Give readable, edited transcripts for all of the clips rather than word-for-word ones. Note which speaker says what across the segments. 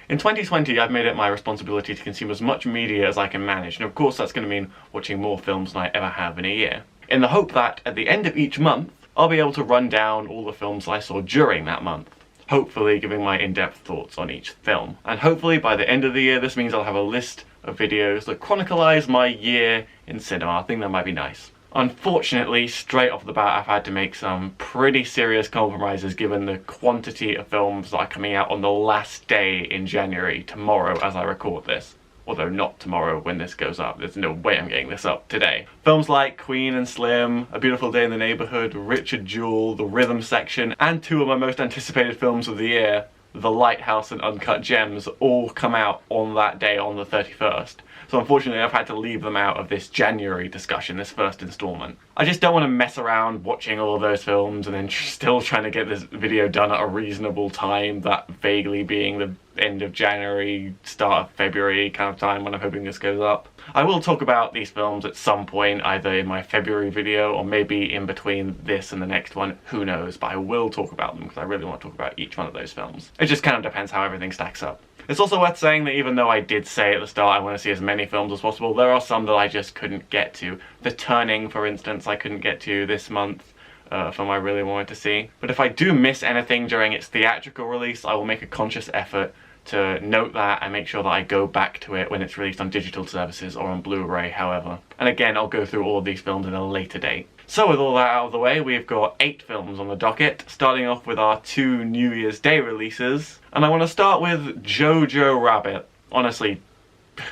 Speaker 1: In 2020, I've made it my responsibility to consume as much media as I can manage, and of course that's going to mean watching more films than I ever have in a year. In the hope that, at the end of each month, I'll be able to run down all the films I saw during that month, hopefully giving my in-depth thoughts on each film. And hopefully by the end of the year, this means I'll have a list of videos that chronicleize my year in cinema. I think that might be nice. Unfortunately, straight off the bat, I've had to make some pretty serious compromises given the quantity of films that are coming out on the last day in January, tomorrow as I record this. Although not tomorrow when this goes up, there's no way I'm getting this up today. Films like Queen and Slim, A Beautiful Day in the Neighborhood, Richard Jewell, The Rhythm Section, and two of my most anticipated films of the year, The Lighthouse and Uncut Gems, all come out on that day, on the 31st. So unfortunately I've had to leave them out of this January discussion, this first installment. I just don't want to mess around watching all of those films and then still trying to get this video done at a reasonable time, that vaguely being the end of January, start of February kind of time when I'm hoping this goes up. I will talk about these films at some point, either in my February video or maybe in between this and the next one, who knows, but I will talk about them because I really want to talk about each one of those films. It just kind of depends how everything stacks up. It's also worth saying that even though I did say at the start I want to see as many films as possible, there are some that I just couldn't get to. The Turning, for instance, I couldn't get to this month. A film I really wanted to see. But if I do miss anything during its theatrical release, I will make a conscious effort to note that and make sure that I go back to it when it's released on digital services or on Blu-ray, however. And again, I'll go through all of these films at a later date. So with all that out of the way, we've got 8 films on the docket, starting off with our 2 New Year's Day releases. And I want to start with Jojo Rabbit. Honestly,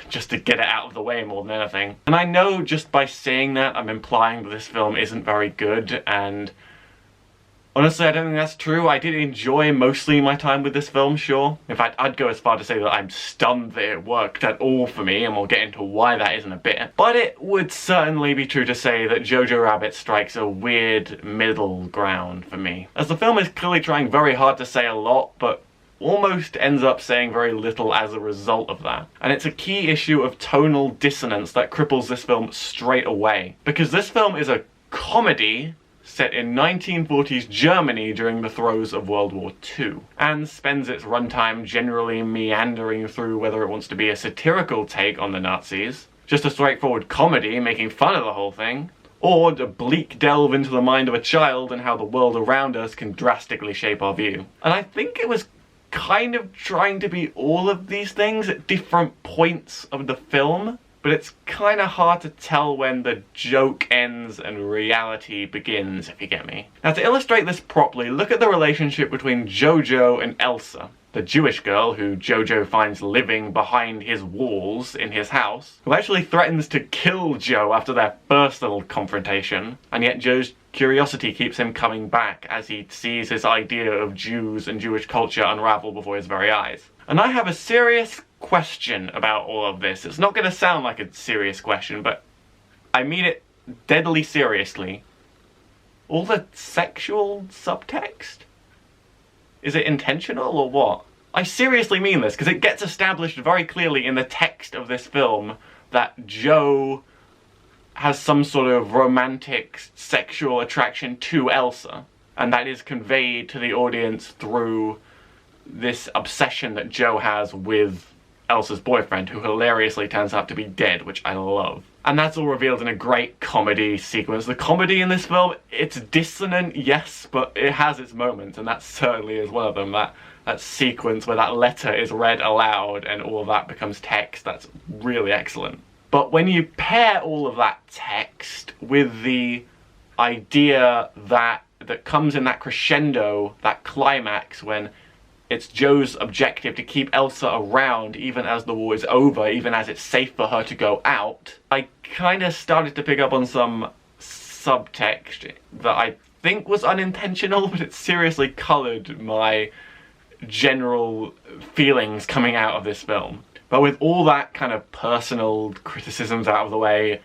Speaker 1: just to get it out of the way more than anything. And I know just by saying that I'm implying that this film isn't very good, and honestly I don't think that's true. I did enjoy mostly my time with this film, sure. In fact, I'd go as far to say that I'm stunned that it worked at all for me, and we'll get into why that is in a bit. But it would certainly be true to say that Jojo Rabbit strikes a weird middle ground for me, as the film is clearly trying very hard to say a lot, but almost ends up saying very little as a result of that. And it's a key issue of tonal dissonance that cripples this film straight away. Because this film is a comedy set in 1940s Germany during the throes of World War II, and spends its runtime generally meandering through whether it wants to be a satirical take on the Nazis, just a straightforward comedy making fun of the whole thing, or a bleak delve into the mind of a child and how the world around us can drastically shape our view. And I think it was kind of trying to be all of these things at different points of the film, but it's kind of hard to tell when the joke ends and reality begins, if you get me. Now, to illustrate this properly, look at the relationship between Jojo and Elsa, the Jewish girl who Jojo finds living behind his walls in his house, who actually threatens to kill Joe after their first little confrontation, and yet Joe's curiosity keeps him coming back as he sees his idea of Jews and Jewish culture unravel before his very eyes. And I have a serious question about all of this. It's not going to sound like a serious question, but I mean it deadly seriously. All the sexual subtext? Is it intentional or what? I seriously mean this, because it gets established very clearly in the text of this film that Joe has some sort of romantic sexual attraction to Elsa, and that is conveyed to the audience through this obsession that Joe has with Elsa's boyfriend, who hilariously turns out to be dead, which I love. And that's all revealed in a great comedy sequence. The comedy in this film, it's dissonant, yes, but it has its moments, and that certainly is one of them. That sequence where that letter is read aloud and all of that becomes text, that's really excellent. But when you pair all of that text with the idea that comes in that crescendo, that climax, when it's Joe's objective to keep Elsa around even as the war is over, even as it's safe for her to go out, I kind of started to pick up on some subtext that I think was unintentional, but it seriously coloured my general feelings coming out of this film. But with all that kind of personal criticisms out of the way,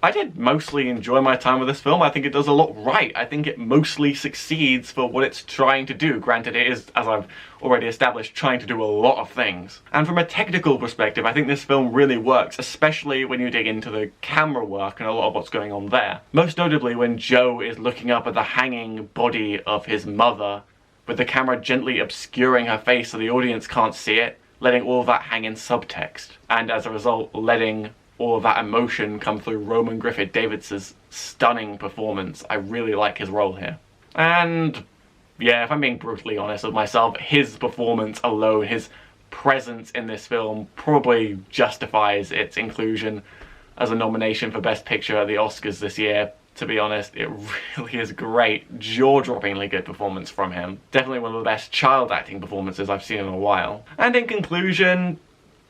Speaker 1: I did mostly enjoy my time with this film. I think it does a lot right. I think it mostly succeeds for what it's trying to do. Granted, it is, as I've already established, trying to do a lot of things. And from a technical perspective, I think this film really works, especially when you dig into the camera work and a lot of what's going on there. Most notably when Joe is looking up at the hanging body of his mother, with the camera gently obscuring her face so the audience can't see it. letting all of that hang in subtext, and as a result, letting all of that emotion come through Roman Griffith Davids's stunning performance. I really like his role here. And yeah, if I'm being brutally honest with myself, his performance alone, his presence in this film, probably justifies its inclusion as a nomination for Best Picture at the Oscars this year. To be honest, it really is great, jaw-droppingly good performance from him. Definitely one of the best child acting performances I've seen in a while. And in conclusion,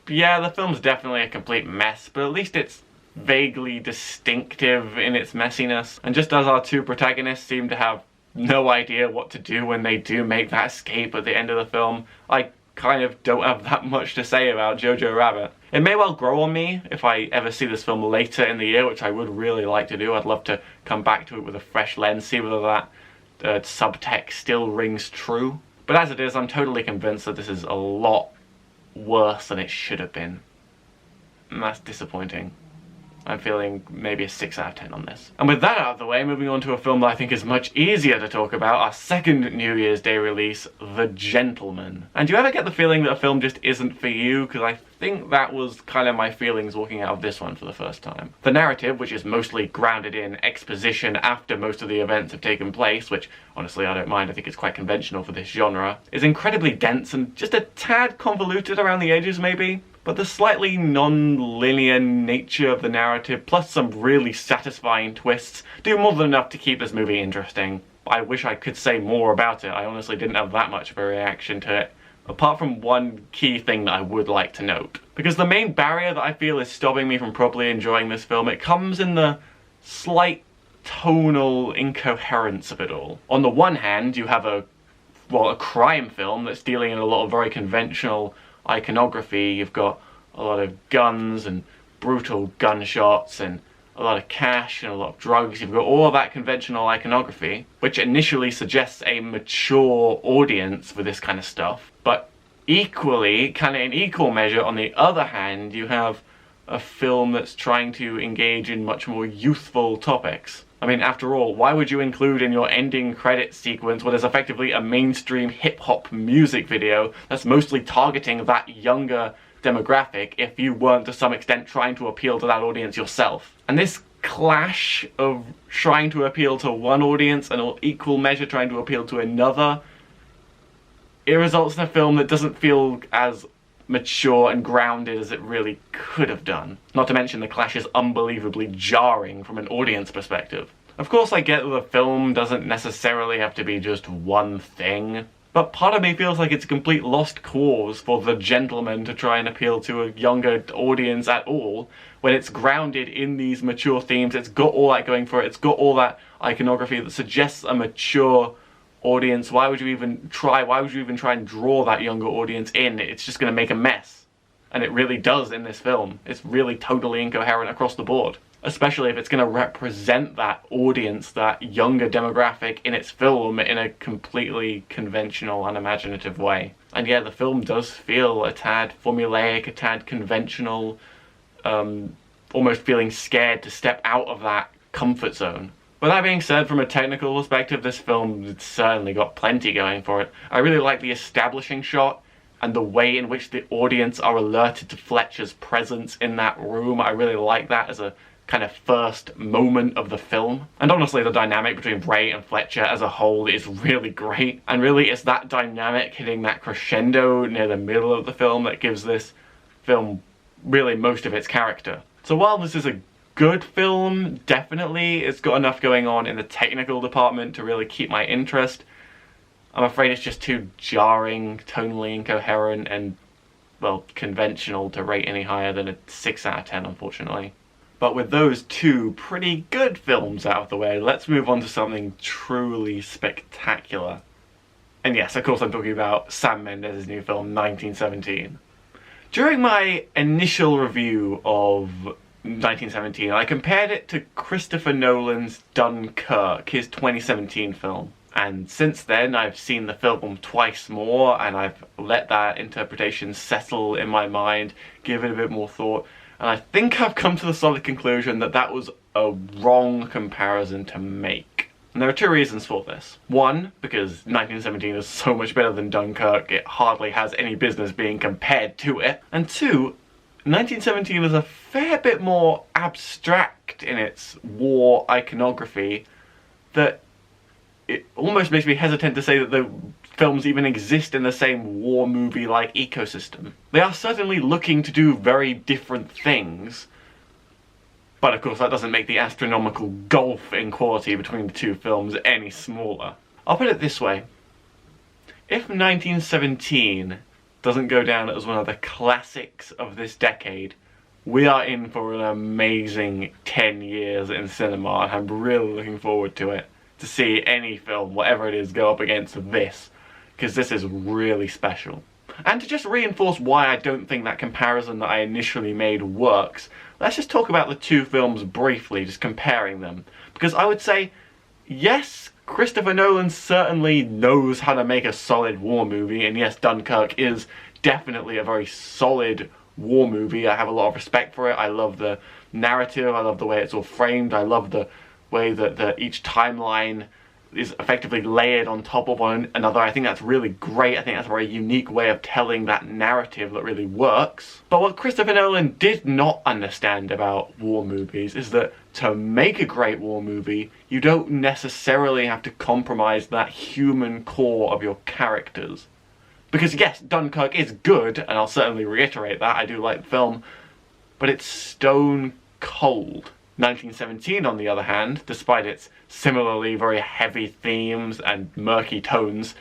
Speaker 1: yeah, the film's definitely a complete mess, but at least it's vaguely distinctive in its messiness. And just as our two protagonists seem to have no idea what to do when they do make that escape at the end of the film, I kind of don't have that much to say about Jojo Rabbit. It may well grow on me if I ever see this film later in the year, which I would really like to do. I'd love to come back to it with a fresh lens, see whether that subtext still rings true. But as it is, I'm totally convinced that this is a lot worse than it should have been. And that's disappointing. I'm feeling maybe a 6 out of 10 on this. And with that out of the way, moving on to a film that I think is much easier to talk about, our second New Year's Day release, The Gentleman. And do you ever get the feeling that a film just isn't for you? Because I think that was kind of my feelings walking out of this one for the first time. The narrative, which is mostly grounded in exposition after most of the events have taken place, which honestly I don't mind, I think it's quite conventional for this genre, is incredibly dense and just a tad convoluted around the edges maybe. But the slightly non-linear nature of the narrative, plus some really satisfying twists, do more than enough to keep this movie interesting. I wish I could say more about it. I honestly didn't have that much of a reaction to it, apart from one key thing that I would like to note. Because the main barrier that I feel is stopping me from properly enjoying this film, it comes in the slight tonal incoherence of it all. On the one hand, you have a crime film that's dealing in a lot of very conventional iconography. You've got a lot of guns and brutal gunshots and a lot of cash and a lot of drugs. You've got all of that conventional iconography, which initially suggests a mature audience for this kind of stuff. But equally, kind of in equal measure, on the other hand, you have a film that's trying to engage in much more youthful topics. I mean, after all, why would you include in your ending credits sequence what is effectively a mainstream hip-hop music video that's mostly targeting that younger demographic if you weren't to some extent trying to appeal to that audience yourself? And this clash of trying to appeal to one audience and equal measure trying to appeal to another, it results in a film that doesn't feel as mature and grounded as it really could have done. Not to mention the clash is unbelievably jarring from an audience perspective. Of course I get that the film doesn't necessarily have to be just one thing, but part of me feels like it's a complete lost cause for The Gentleman to try and appeal to a younger audience at all, when it's grounded in these mature themes. It's got all that going for it, it's got all that iconography that suggests a mature audience. Why would you even try and draw that younger audience in? It's just going to make a mess. And it really does in this film. It's really totally incoherent across the board. Especially if it's going to represent that audience, that younger demographic in its film in a completely conventional, unimaginative way. And yeah, the film does feel a tad formulaic, a tad conventional, almost feeling scared to step out of that comfort zone. But that being said, from a technical perspective, this film has certainly got plenty going for it. I really like the establishing shot and the way in which the audience are alerted to Fletcher's presence in that room. I really like that as a kind of first moment of the film. And honestly, the dynamic between Ray and Fletcher as a whole is really great. And really, it's that dynamic hitting that crescendo near the middle of the film that gives this film really most of its character. So while this is a good film, definitely, it's got enough going on in the technical department to really keep my interest, I'm afraid it's just too jarring, tonally incoherent, and, well, conventional to rate any higher than a 6 out of 10, unfortunately. But with those two pretty good films out of the way, let's move on to something truly spectacular. And yes, of course I'm talking about Sam Mendes' new film, 1917. During my initial review of 1917, I compared it to Christopher Nolan's Dunkirk, his 2017 film. And since then, I've seen the film twice more, and I've let that interpretation settle in my mind, give it a bit more thought, and I think I've come to the solid conclusion that that was a wrong comparison to make. And there are two reasons for this. One, because 1917 is so much better than Dunkirk, it hardly has any business being compared to it. And two, 1917 is a fair bit more abstract in its war iconography that it almost makes me hesitant to say that the films even exist in the same war movie-like ecosystem. They are certainly looking to do very different things, but of course that doesn't make the astronomical gulf in quality between the two films any smaller. I'll put it this way. If 1917 doesn't go down as one of the classics of this decade, we are in for an amazing 10 years in cinema, and I'm really looking forward to it. To see any film, whatever it is, go up against this, because this is really special. And to just reinforce why I don't think that comparison that I initially made works, let's just talk about the two films briefly, just comparing them. Because I would say, yes, Christopher Nolan certainly knows how to make a solid war movie, and yes, Dunkirk is definitely a very solid war movie. I have a lot of respect for it. I love the narrative, I love the way it's all framed, I love the way that each timeline is effectively layered on top of one another. I think that's really great. I think that's a very unique way of telling that narrative that really works. But what Christopher Nolan did not understand about war movies is that to make a great war movie, you don't necessarily have to compromise that human core of your characters. Because yes, Dunkirk is good, and I'll certainly reiterate that, I do like the film, but it's stone cold. 1917, on the other hand, despite its similarly very heavy themes and murky tones,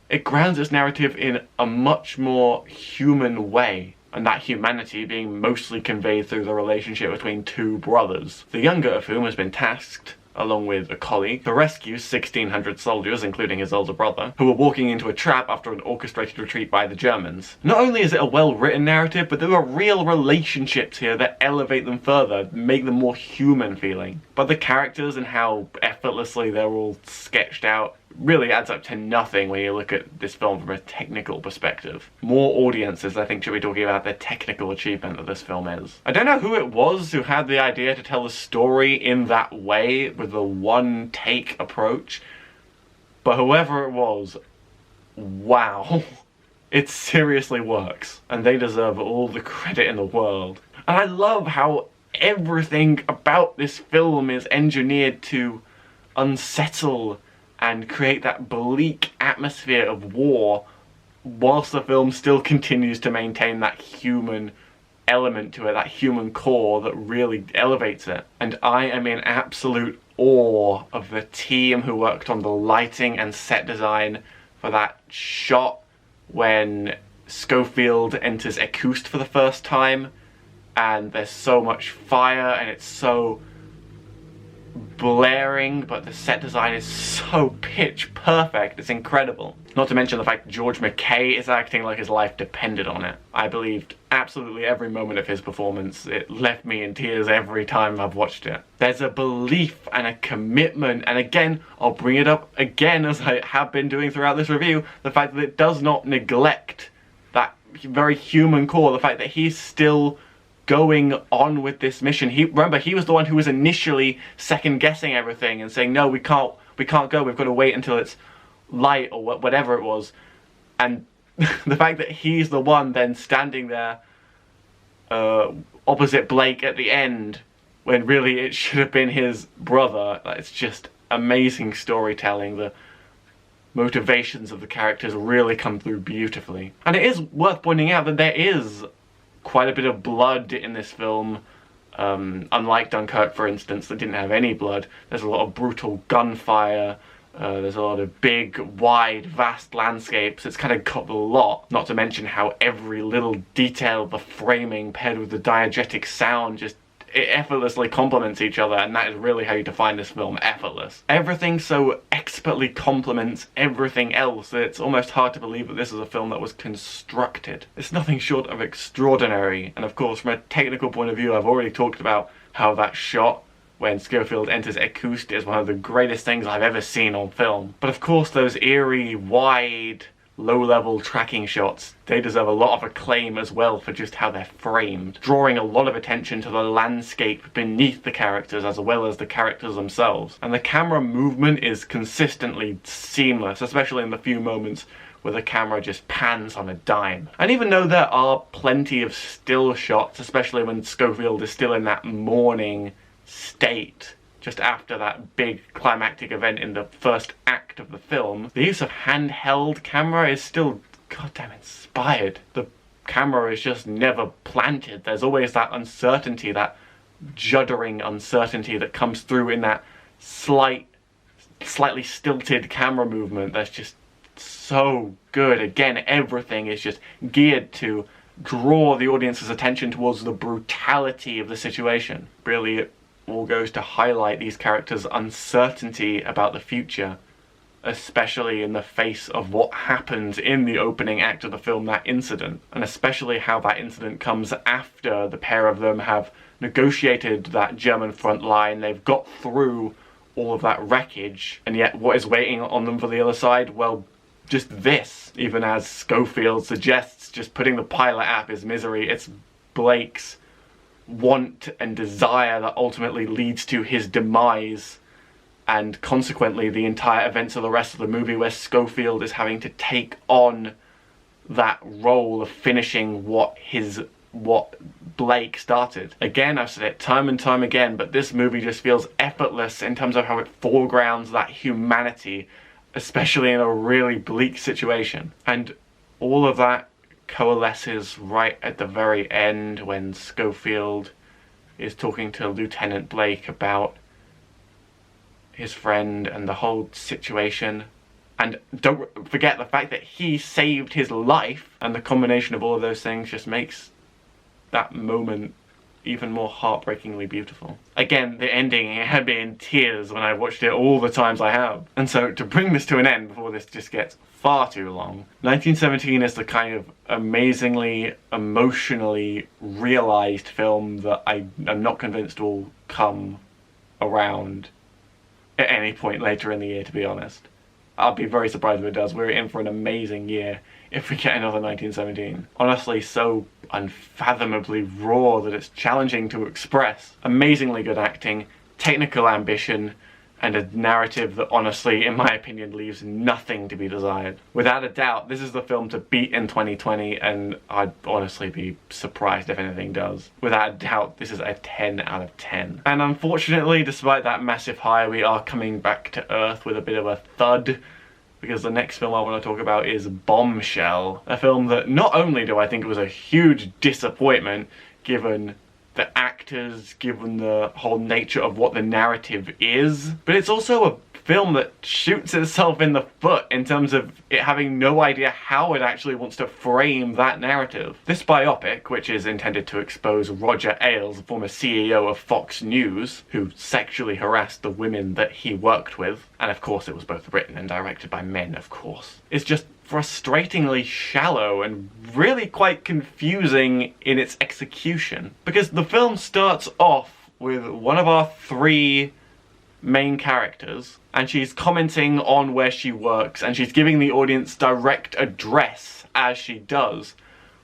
Speaker 1: it grounds its narrative in a much more human way, and that humanity being mostly conveyed through the relationship between two brothers, the younger of whom has been tasked, along with a colleague, to rescue 1,600 soldiers, including his older brother, who were walking into a trap after an orchestrated retreat by the Germans. Not only is it a well-written narrative, but there are real relationships here that elevate them further, make them more human feeling. But the characters and how effortlessly they're all sketched out really adds up to nothing when you look at this film from a technical perspective. More audiences, I think, should be talking about the technical achievement that this film is. I don't know who it was who had the idea to tell the story in that way, with the one-take approach, but whoever it was, wow. It seriously works, and they deserve all the credit in the world. And I love how everything about this film is engineered to unsettle and create that bleak atmosphere of war, whilst the film still continues to maintain that human element to it, that human core that really elevates it. And I am in absolute awe of the team who worked on the lighting and set design for that shot when Schofield enters Ekust for the first time, and there's so much fire and it's so blaring, but the set design is so pitch perfect, it's incredible. Not to mention the fact that George McKay is acting like his life depended on it. I believed absolutely every moment of his performance. It left me in tears every time I've watched it. There's a belief and a commitment, and again, I'll bring it up again as I have been doing throughout this review, the fact that it does not neglect that very human core, the fact that he's still going on with this mission. Remember, he was the one who was initially second-guessing everything and saying, no, we can't go, we've got to wait until it's light, or whatever it was. And the fact that he's the one then standing there opposite Blake at the end, when really it should have been his brother, it's just amazing storytelling. The motivations of the characters really come through beautifully. And it is worth pointing out that there is quite a bit of blood in this film. Unlike Dunkirk, for instance, that didn't have any blood. There's a lot of brutal gunfire, there's a lot of big, wide, vast landscapes. It's kind of got the lot. Not to mention how every little detail of the framing paired with the diegetic sound just it effortlessly complements each other, and that is really how you define this film, effortless. Everything so expertly complements everything else that it's almost hard to believe that this is a film that was constructed. It's nothing short of extraordinary, and of course from a technical point of view I've already talked about how that shot when Schofield enters Ekust is one of the greatest things I've ever seen on film. But of course those eerie, wide, low-level tracking shots, they deserve a lot of acclaim as well for just how they're framed, drawing a lot of attention to the landscape beneath the characters as well as the characters themselves. And the camera movement is consistently seamless, especially in the few moments where the camera just pans on a dime. And even though there are plenty of still shots, especially when Schofield is still in that mourning state, just after that big climactic event in the first act of the film, the use of handheld camera is still goddamn inspired. The camera is just never planted. There's always that uncertainty, that juddering uncertainty that comes through in that slightly stilted camera movement that's just so good. Again, everything is just geared to draw the audience's attention towards the brutality of the situation. Really, it all goes to highlight these characters' uncertainty about the future, especially in the face of what happens in the opening act of the film, that incident, and especially how that incident comes after the pair of them have negotiated that German front line, they've got through all of that wreckage, and yet what is waiting on them for the other side? Well, just this. Even as Schofield suggests, just putting the pilot app is misery. It's Blake's want and desire that ultimately leads to his demise, and consequently the entire events of the rest of the movie, where Schofield is having to take on that role of finishing what Blake started. Again, I've said it time and time again, but this movie just feels effortless in terms of how it foregrounds that humanity, especially in a really bleak situation. And all of that coalesces right at the very end when Schofield is talking to Lieutenant Blake about his friend and the whole situation. And don't forget the fact that he saved his life, and the combination of all of those things just makes that moment even more heartbreakingly beautiful. Again, the ending had me in tears when I watched it all the times I have. And so to bring this to an end before this just gets far too long, 1917 is the kind of amazingly, emotionally realised film that I'm not convinced will come around at any point later in the year, to be honest. I'll be very surprised if it does. We're in for an amazing year if we get another 1917. Honestly, so unfathomably raw that it's challenging to express. Amazingly good acting, technical ambition, and a narrative that honestly, in my opinion, leaves nothing to be desired. Without a doubt, this is the film to beat in 2020, and I'd honestly be surprised if anything does. Without a doubt, this is a 10 out of 10. And unfortunately, despite that massive high, we are coming back to earth with a bit of a thud, because the next film I want to talk about is Bombshell, a film that not only do I think it was a huge disappointment, given the actors, given the whole nature of what the narrative is, but it's also a film that shoots itself in the foot in terms of it having no idea how it actually wants to frame that narrative. This biopic, which is intended to expose Roger Ailes, the former CEO of Fox News, who sexually harassed the women that he worked with, and of course it was both written and directed by men, of course, is just frustratingly shallow and really quite confusing in its execution. Because the film starts off with one of our three main characters, and she's commenting on where she works, and she's giving the audience direct address as she does,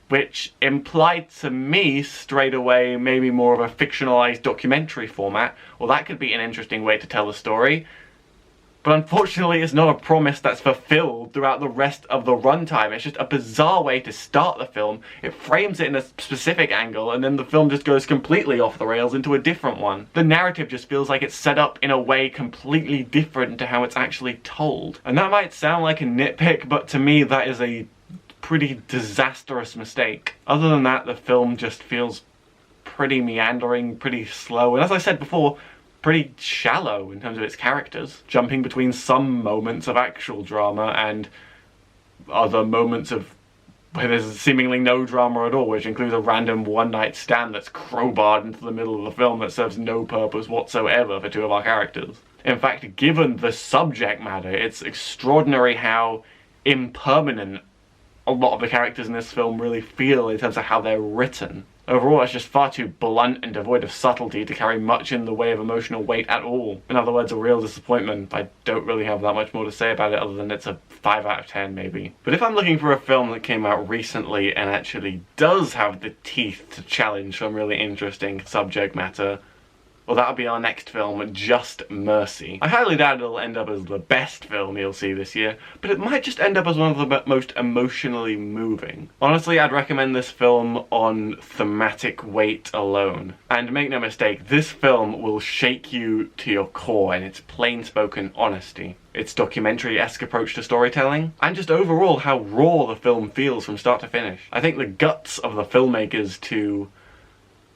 Speaker 1: which implied to me straight away maybe more of a fictionalized documentary format. Well, that could be an interesting way to tell the story. But unfortunately, it's not a promise that's fulfilled throughout the rest of the runtime. It's just a bizarre way to start the film. It frames it in a specific angle, and then the film just goes completely off the rails into a different one. The narrative just feels like it's set up in a way completely different to how it's actually told. And that might sound like a nitpick, but to me that is a pretty disastrous mistake. Other than that, the film just feels pretty meandering, pretty slow, and as I said before, pretty shallow in terms of its characters, jumping between some moments of actual drama and other moments of where there's seemingly no drama at all, which includes a random one-night stand that's crowbarred into the middle of the film that serves no purpose whatsoever for two of our characters. In fact, given the subject matter, it's extraordinary how impermanent a lot of the characters in this film really feel in terms of how they're written. Overall, it's just far too blunt and devoid of subtlety to carry much in the way of emotional weight at all. In other words, a real disappointment. I don't really have that much more to say about it other than it's a 5 out of 10 maybe. But if I'm looking for a film that came out recently and actually does have the teeth to challenge some really interesting subject matter, well, that'll be our next film, Just Merci. I highly doubt it'll end up as the best film you'll see this year, but it might just end up as one of the most emotionally moving. Honestly, I'd recommend this film on thematic weight alone. And make no mistake, this film will shake you to your core in its plain-spoken honesty, its documentary-esque approach to storytelling, and just overall how raw the film feels from start to finish. I think the guts of the filmmakers to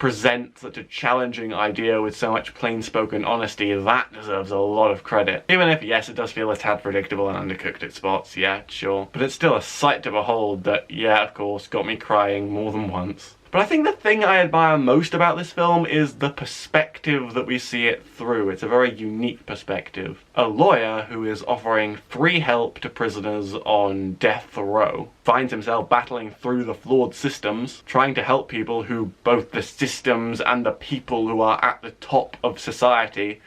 Speaker 1: present such a challenging idea with so much plain-spoken honesty, that deserves a lot of credit. Even if, yes, it does feel a tad predictable and undercooked at spots, yeah, sure. But it's still a sight to behold that, yeah, of course, got me crying more than once. But I think the thing I admire most about this film is the perspective that we see it through. It's a very unique perspective. A lawyer who is offering free help to prisoners on death row finds himself battling through the flawed systems, trying to help people who, both the systems and the people who are at the top of society,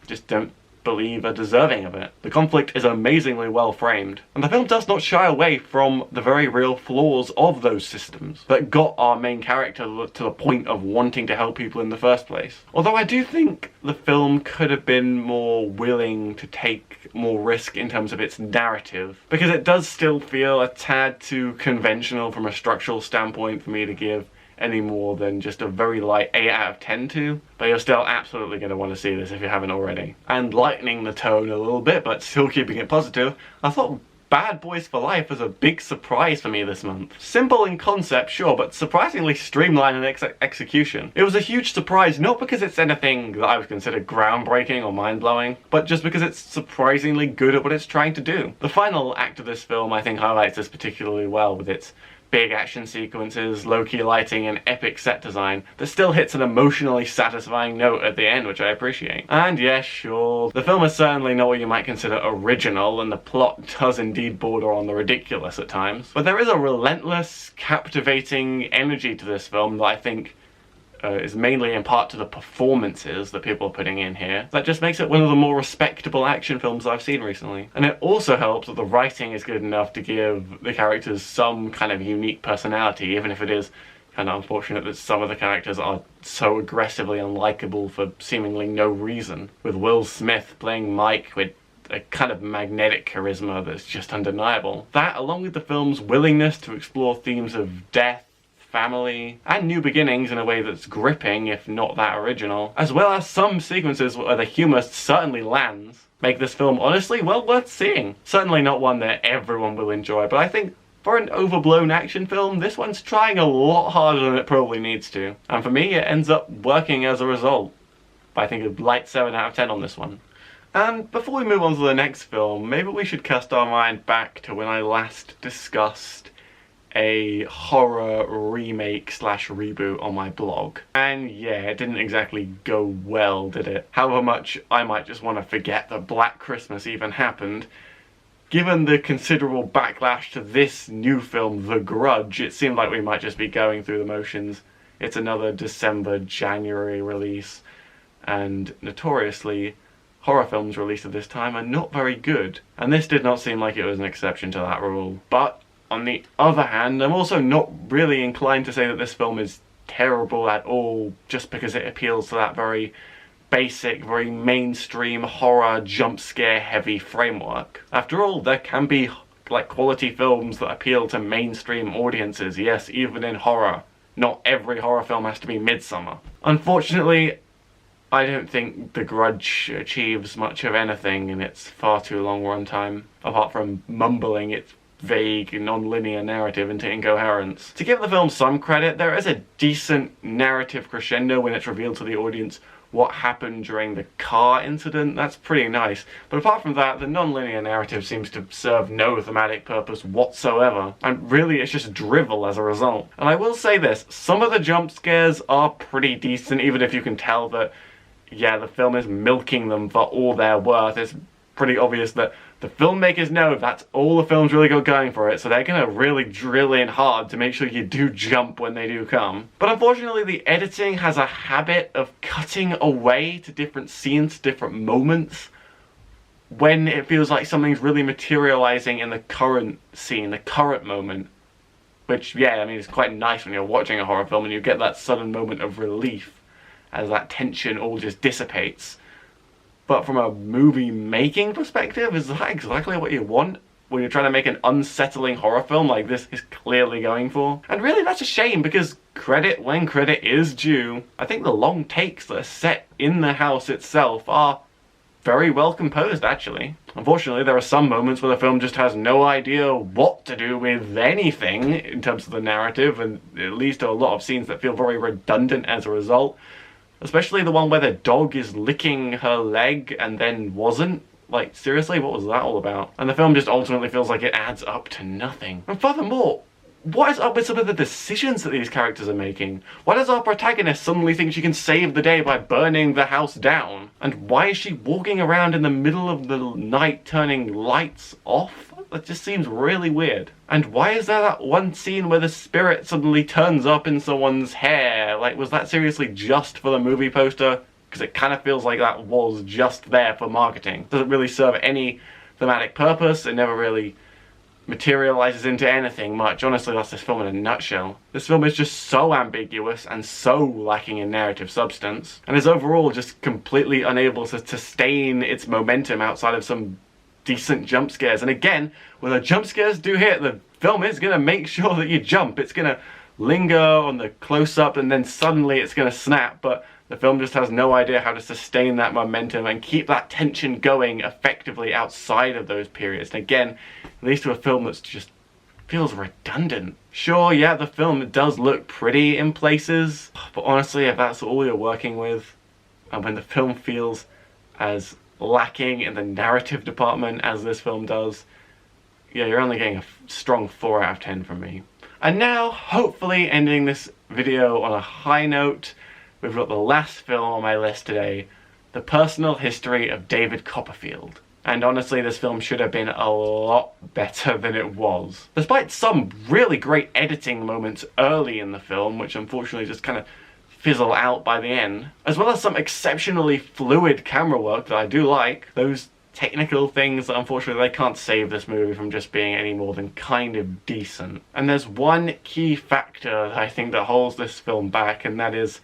Speaker 1: just don't believe are deserving of it. The conflict is amazingly well framed, and the film does not shy away from the very real flaws of those systems that got our main character to the point of wanting to help people in the first place. Although I do think the film could have been more willing to take more risk in terms of its narrative, because it does still feel a tad too conventional from a structural standpoint for me to give any more than just a very light 8 out of 10 to, but you're still absolutely going to want to see this if you haven't already. And lightening the tone a little bit, but still keeping it positive, I thought Bad Boys for Life was a big surprise for me this month. Simple in concept, sure, but surprisingly streamlined in execution. It was a huge surprise, not because it's anything that I would consider groundbreaking or mind-blowing, but just because it's surprisingly good at what it's trying to do. The final act of this film, I think, highlights this particularly well with its big action sequences, low-key lighting, and epic set design that still hits an emotionally satisfying note at the end, which I appreciate. And yes, sure, the film is certainly not what you might consider original, and the plot does indeed border on the ridiculous at times. But there is a relentless, captivating energy to this film that I think is mainly in part to the performances that people are putting in here. That just makes it one of the more respectable action films I've seen recently. And it also helps that the writing is good enough to give the characters some kind of unique personality, even if it is kind of unfortunate that some of the characters are so aggressively unlikable for seemingly no reason. With Will Smith playing Mike with a kind of magnetic charisma that's just undeniable. That, along with the film's willingness to explore themes of death, family, and new beginnings in a way that's gripping, if not that original, as well as some sequences where the humour certainly lands, make this film honestly well worth seeing. Certainly not one that everyone will enjoy, but I think for an overblown action film, this one's trying a lot harder than it probably needs to. And for me, it ends up working as a result. But I think a light 7 out of 10 on this one. And before we move on to the next film, maybe we should cast our mind back to when I last discussed a horror remake slash reboot on my blog. And yeah, it didn't exactly go well, did it? However much I might just want to forget that Black Christmas even happened, given the considerable backlash to this new film, The Grudge, it seemed like we might just be going through the motions. It's another December, January release, and notoriously, horror films released at this time are not very good. And this did not seem like it was an exception to that rule. But on the other hand, I'm also not really inclined to say that this film is terrible at all just because it appeals to that very basic, very mainstream horror jump scare heavy framework. After all, there can be like quality films that appeal to mainstream audiences, yes, even in horror. Not every horror film has to be Midsommar. Unfortunately, I don't think The Grudge achieves much of anything in its far too long runtime, apart from mumbling its vague, non-linear narrative into incoherence. To give the film some credit, there is a decent narrative crescendo when it's revealed to the audience what happened during the car incident. That's pretty nice. But apart from that, the non-linear narrative seems to serve no thematic purpose whatsoever. And really, it's just drivel as a result. And I will say this, some of the jump scares are pretty decent, even if you can tell that, yeah, the film is milking them for all they're worth. It's pretty obvious that The filmmakers know that's all the film's really got going for it, so they're gonna really drill in hard to make sure you do jump when they do come. But unfortunately, the editing has a habit of cutting away to different scenes, different moments, when it feels like something's really materializing in the current scene, the current moment. Which, yeah, I mean, it's quite nice when you're watching a horror film and you get that sudden moment of relief as that tension all just dissipates. But from a movie making perspective, is that exactly what you want when you're trying to make an unsettling horror film like this is clearly going for? And really, that's a shame, because credit when credit is due. I think the long takes that are set in the house itself are very well composed, actually. Unfortunately, there are some moments where the film just has no idea what to do with anything in terms of the narrative, and it leads to a lot of scenes that feel very redundant as a result. Especially the one where the dog is licking her leg and then wasn't. Like, seriously, what was that all about? And the film just ultimately feels like it adds up to nothing. And furthermore, what is up with some of the decisions that these characters are making? Why does our protagonist suddenly think she can save the day by burning the house down? And why is she walking around in the middle of the night turning lights off? That just seems really weird. And why is there that one scene where the spirit suddenly turns up in someone's hair? Like, was that seriously just for the movie poster? Because it kind of feels like that was just there for marketing. Doesn't really serve any thematic purpose. It never really materializes into anything much. Honestly, that's this film in a nutshell. This film is just so ambiguous and so lacking in narrative substance, and is overall just completely unable to sustain its momentum outside of some decent jump scares. And again, when the jump scares do hit, the film is going to make sure that you jump. It's going to linger on the close-up and then suddenly it's going to snap, but the film just has no idea how to sustain that momentum and keep that tension going effectively outside of those periods. And again, it leads to a film that's just feels redundant. Sure, yeah, the film does look pretty in places, but honestly, if that's all you're working with, and when the film feels as lacking in the narrative department as this film does, yeah, you're only getting a strong 4 out of 10 from me. And now, hopefully ending this video on a high note, we've got the last film on my list today, The Personal History of David Copperfield. And honestly, this film should have been a lot better than it was. Despite some really great editing moments early in the film, which unfortunately just kind of fizzle out by the end, as well as some exceptionally fluid camera work that I do like, those technical things that unfortunately they can't save this movie from just being any more than kind of decent. And there's one key factor that I think that holds this film back, and that is,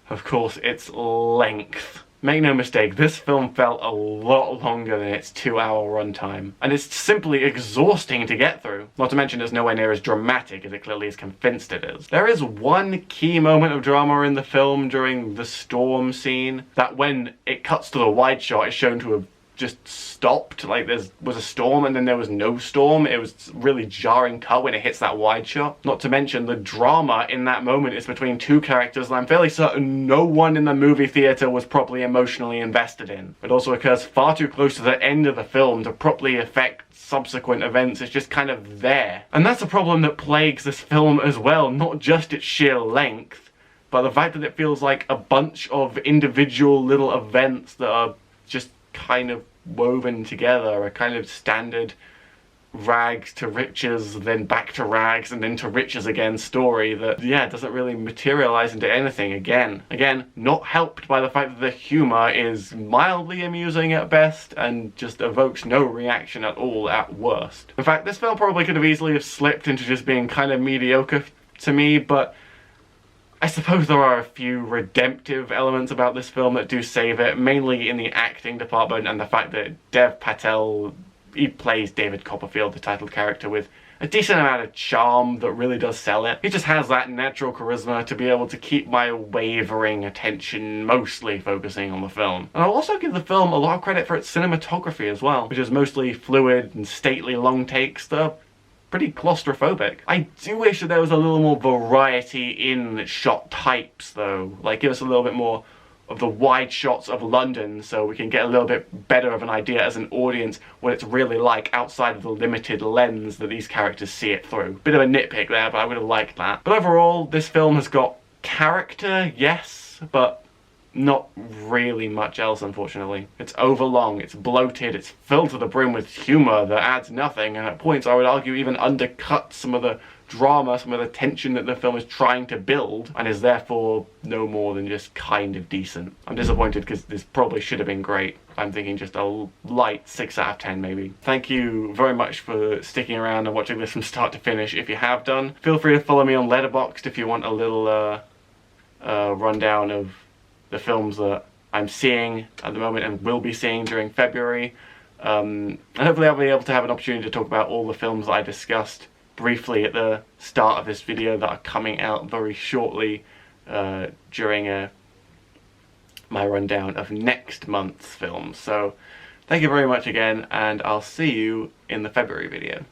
Speaker 1: of course, its length. Make no mistake, this film felt a lot longer than its 2-hour runtime, and it's simply exhausting to get through. Not to mention it's nowhere near as dramatic as it clearly is convinced it is. There is one key moment of drama in the film during the storm scene, that when it cuts to the wide shot, it's shown to have just stopped. Like, there was a storm and then there was no storm. It was really jarring cut when it hits that wide shot. Not to mention the drama in that moment is between two characters that I'm fairly certain no one in the movie theater was properly emotionally invested in. It also occurs far too close to the end of the film to properly affect subsequent events. It's just kind of there. And that's a problem that plagues this film as well, not just its sheer length, but the fact that it feels like a bunch of individual little events that are just kind of woven together, a kind of standard rags to riches, then back to rags, and then to riches again story that, yeah, doesn't really materialize into anything again. Again, not helped by the fact that the humor is mildly amusing at best and just evokes no reaction at all at worst. In fact, this film probably could have easily have slipped into just being kind of mediocre to me, but I suppose there are a few redemptive elements about this film that do save it, mainly in the acting department and the fact that Dev Patel, he plays David Copperfield, the title character, with a decent amount of charm that really does sell it. He just has that natural charisma to be able to keep my wavering attention mostly focusing on the film. And I'll also give the film a lot of credit for its cinematography as well, which is mostly fluid and stately long takes that are pretty claustrophobic. I do wish that there was a little more variety in shot types though. Like, give us a little bit more of the wide shots of London so we can get a little bit better of an idea as an audience what it's really like outside of the limited lens that these characters see it through. Bit of a nitpick there, but I would have liked that. But overall, this film has got character, yes, but not really much else, unfortunately. It's overlong, it's bloated, it's filled to the brim with humour that adds nothing, and at points I would argue even undercuts some of the drama, some of the tension that the film is trying to build, and is therefore no more than just kind of decent. I'm disappointed because this probably should have been great. I'm thinking just a light 6 out of 10 maybe. Thank you very much for sticking around and watching this from start to finish. If you have done, feel free to follow me on Letterboxd if you want a little rundown of the films that I'm seeing at the moment and will be seeing during February. And hopefully I'll be able to have an opportunity to talk about all the films that I discussed briefly at the start of this video that are coming out very shortly during my rundown of next month's films. So thank you very much again, and I'll see you in the February video.